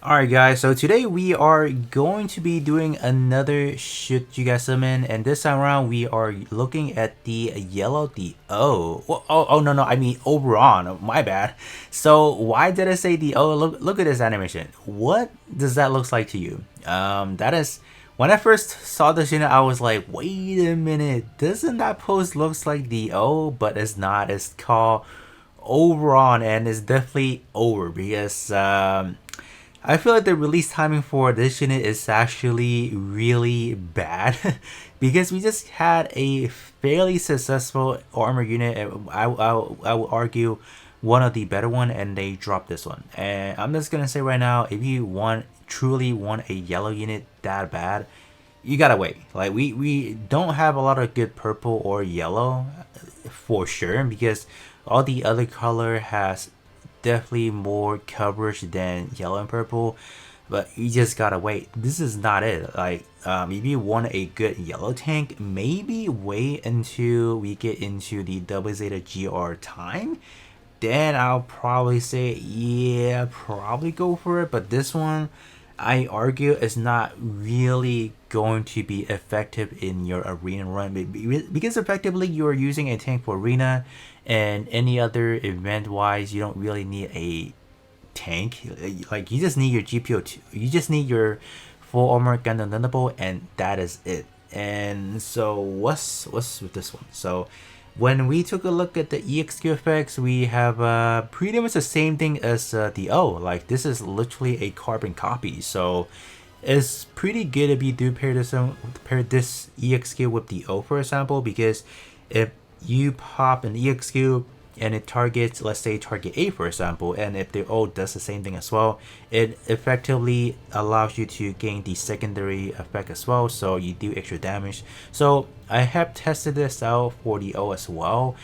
Alright guys, so today we are going to be doing another Should You Guys Summon, and this time around we are looking at the yellow, the O. Oh no, I mean Over.on, my bad. So why did I say the O? Look at this animation. What does that look like to you? That is, when I first saw this unit I was like, wait a minute, doesn't that pose looks like the O? But it's not, it's called Over.on, and it's definitely over because I feel like the release timing for this unit is actually really bad because we just had a fairly successful armor unit. I would argue one of the better one, and they dropped this one. And I'm just gonna say right now, if you truly want a yellow unit that bad, you gotta wait. Like we don't have a lot of good purple or yellow for sure, because all the other color has definitely more coverage than yellow and purple, but you just gotta wait. This is not it. Like if you want a good yellow tank, maybe wait until we get into the double zeta gr time, then I'll probably say yeah, probably go for it. But this one, I argue, is not really going to be effective in your arena run, because effectively you are using a tank for arena, and any other event wise you don't really need a tank. Like you just need your GPO2, you just need your full armor Gundam Thunderbolt, and that is it. And so what's with this one? So when we took a look at the EXQ effects, we have pretty much the same thing as the O. Like this is literally a carbon copy, so it's pretty good if you do pair this EXQ with the O, for example, because if you pop an EXQ and it targets, let's say target A for example, and if the O does the same thing as well, it effectively allows you to gain the secondary effect as well, so you do extra damage. So I have tested this out for the O as well.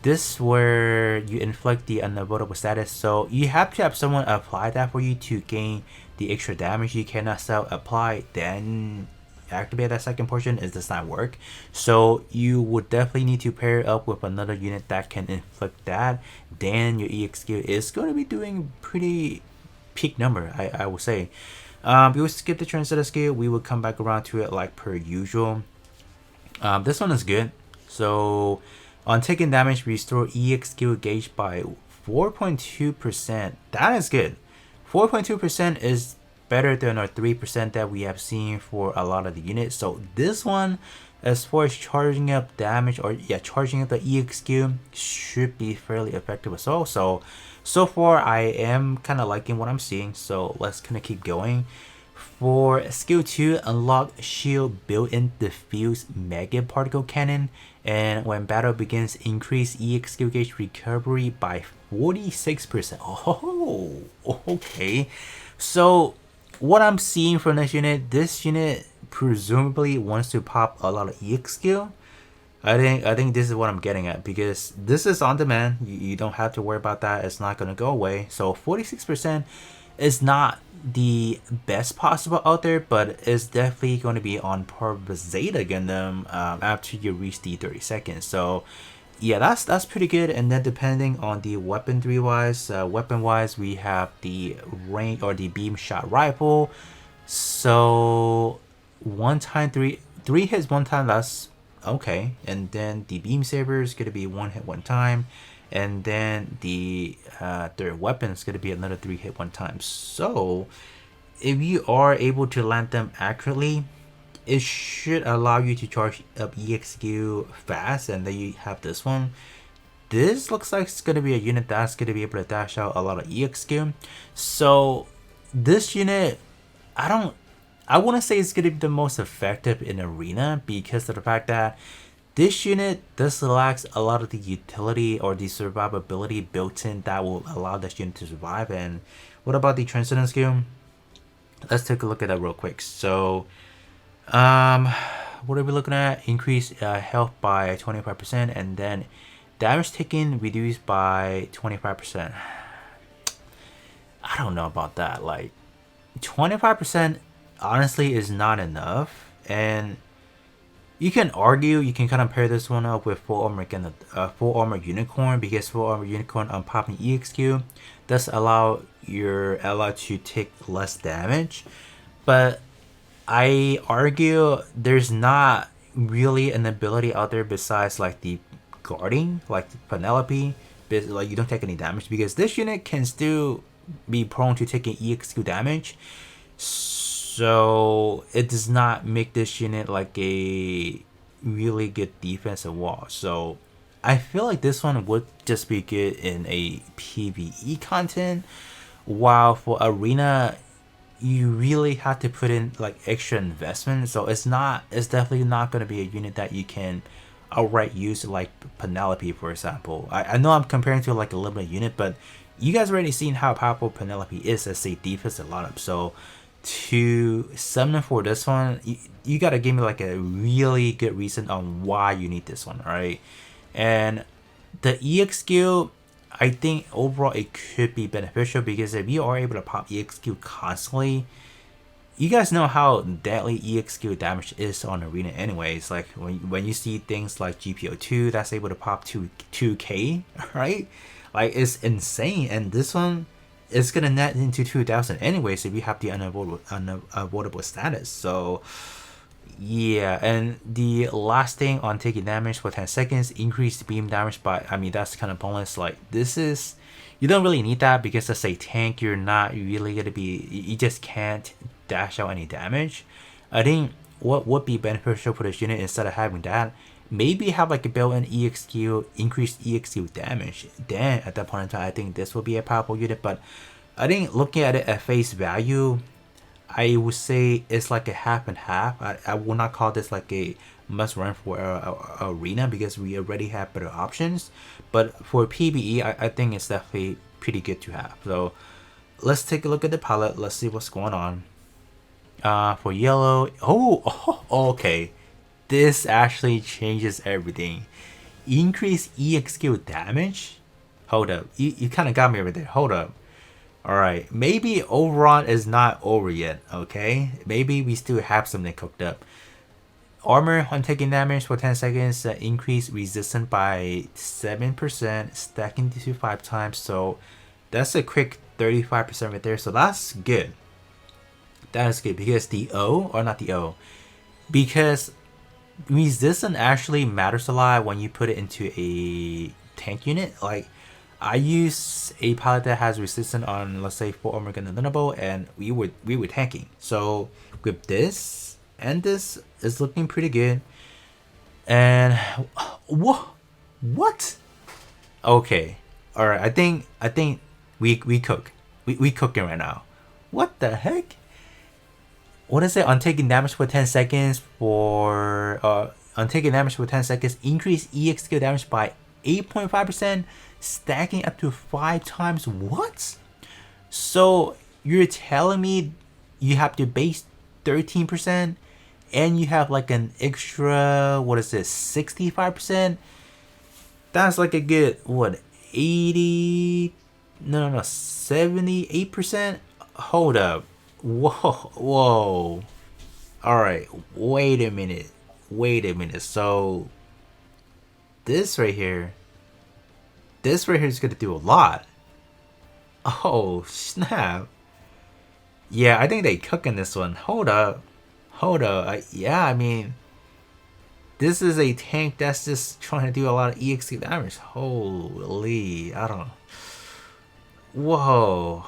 This where you inflict the unavoidable status, so you have to have someone apply that for you to gain the extra damage. You cannot self apply then activate that second portion. It does not work, so you would definitely need to pair it up with another unit that can inflict that. Then your EXQ is going to be doing pretty peak number, I would say. We will skip the transitor skill, we will come back around to it like per usual. This one is good. So on taking damage, restore EXQ gauge by 4.2%. That is good. 4.2% is better than our 3% that we have seen for a lot of the units. So this one, as far as charging up damage, or yeah, charging up the EXQ, should be fairly effective as well. So far I am kind of liking what I'm seeing, so let's kind of keep going. For skill 2, unlock shield built-in diffuse mega particle cannon, and when battle begins, increase EXQ gauge recovery by 46%. Oh, okay. So what I'm seeing from this unit presumably wants to pop a lot of EXQ. I think this is what I'm getting at, because this is on demand. You don't have to worry about that. It's not gonna go away. So 46% is not the best possible out there, but it's definitely going to be on par with Zeta Gundam after you reach the 30 seconds. So yeah, that's pretty good. And then depending on the weaponry wise, we have the range or the beam shot rifle. So one time three hits one time, that's okay. And then the beam saber is gonna be one hit one time, and then the third weapon is gonna be another 3 hit one time. So if you are able to land them accurately, it should allow you to charge up EXQ fast. And then you have this one. This looks like it's gonna be a unit that's gonna be able to dash out a lot of EXQ. So this unit, I want to say it's gonna be the most effective in arena, because of the fact that this unit does lacks a lot of the utility or the survivability built in that will allow this unit to survive. And what about the transcendence skill? Let's take a look at that real quick. So what are we looking at? Increase health by 25%, and then damage taken reduced by 25%. I don't know about that. Like 25% honestly is not enough, and You can argue, you can kind of pair this one up with full armor unicorn, because full armor unicorn on popping EXQ does allow your ally to take less damage. But I argue there's not really an ability out there besides like the guarding, like Penelope, like you don't take any damage, because this unit can still be prone to taking EXQ damage. So it does not make this unit like a really good defensive wall. So I feel like this one would just be good in a PvE content, while for arena you really have to put in like extra investment. So it's definitely not going to be a unit that you can outright use like Penelope, for example. I know I'm comparing to like a limited unit, but you guys already seen how powerful Penelope is as a defensive lineup. So to summon for this one, you gotta give me like a really good reason on why you need this one, alright? And the EXQ, I think overall it could be beneficial, because if you are able to pop EXQ constantly, you guys know how deadly EXQ damage is on arena anyways. Like when you see things like GPO2 that's able to pop 2k, right? Like it's insane. And this one is gonna net into 2000 anyways if you have the unavoidable status. So yeah, and the last thing on taking damage for 10 seconds, increased beam damage by, I mean, that's kind of bonus. Like this is, you don't really need that, because as a tank you're not really gonna be, you just can't dash out any damage. I think what would be beneficial for this unit, instead of having that, maybe have like a built-in EXQ, increased EXQ damage. Then at that point in time, I think this will be a powerful unit. But I think looking at it at face value, I would say it's like a half and half. I will not call this like a must run for arena, because we already have better options. But for PvE, I think it's definitely pretty good to have. So let's take a look at the palette. Let's see what's going on. For yellow, okay. This actually changes everything. Increase EXQ damage? Hold up. You kind of got me over there. Hold up. Alright. Maybe Over.on is not over yet. Okay. Maybe we still have something cooked up. Armor on taking damage for 10 seconds. Increase resistance by 7%. Stacking to 5 times. So that's a quick 35% right there. So that's good. That is good, because the O, or not the O, because resistance actually matters a lot when you put it into a tank unit. Like I use a pilot that has resistance on, let's say, 4 armor Gundam, and we were tanking. So with this and this is looking pretty good. And what? Okay, all right. I think we cook. We cooking right now. What the heck? What is it? On taking damage for 10 seconds increase EXQ damage by 8.5%, stacking up to 5 times. What? So you're telling me you have to base 13% and you have like an extra, what is this, 65%? That's like a good, what, 78%? Hold up. Whoa. Alright, wait a minute. So this right here is gonna do a lot. Oh snap. Yeah, I think they cooking this one. Hold up. Yeah, I mean, this is a tank that's just trying to do a lot of EXP damage. Holy, I don't know. Whoa.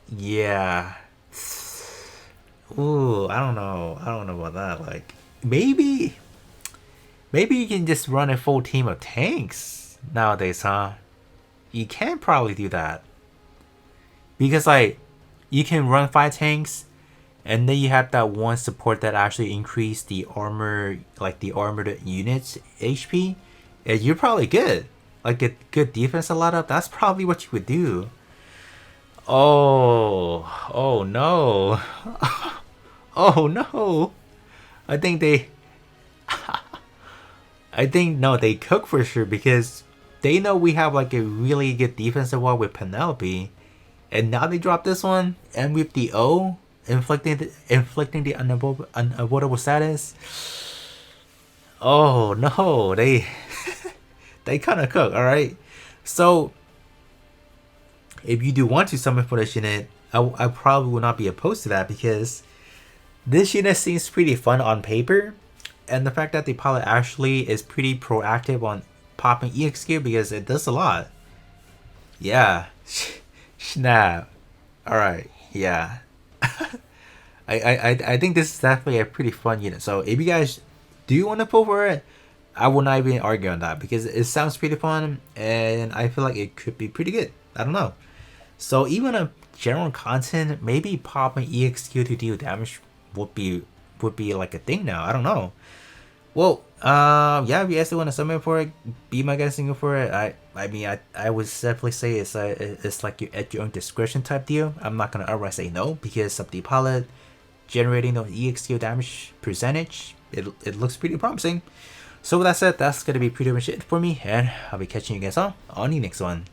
Yeah. Ooh, I don't know about that. Like, maybe you can just run a full team of tanks nowadays, huh? You can probably do that. Because, like, you can run 5 tanks, and then you have that one support that actually increase the armor, like the armored units HP, and you're probably good. Like a good defense a lot of, that's probably what you would do. Oh no. Oh no. I think no, they cook for sure, because they know we have like a really good defensive wall with Penelope, and now they drop this one, and with the O inflicting the unavoidable status. Oh no, they kind of cook. All right, so if you do want to summon for this unit, I probably will not be opposed to that because this unit seems pretty fun on paper, and the fact that the pilot actually is pretty proactive on popping EXQ because it does a lot. Yeah, snap. All right, yeah. I think this is definitely a pretty fun unit. So if you guys do want to pull for it, I will not even argue on that because it sounds pretty fun and I feel like it could be pretty good. I don't know. So even a general content, maybe popping EXQ to deal damage would be like a thing now. I don't know. Well, yeah, if you guys want to summon for it, be my guys single for it. I mean, I would definitely say it's like you at your own discretion type deal. I'm not gonna outright say no because of the pilot generating the EXQ damage percentage. It looks pretty promising. So with that said, that's gonna be pretty much it for me, and I'll be catching you guys on the next one.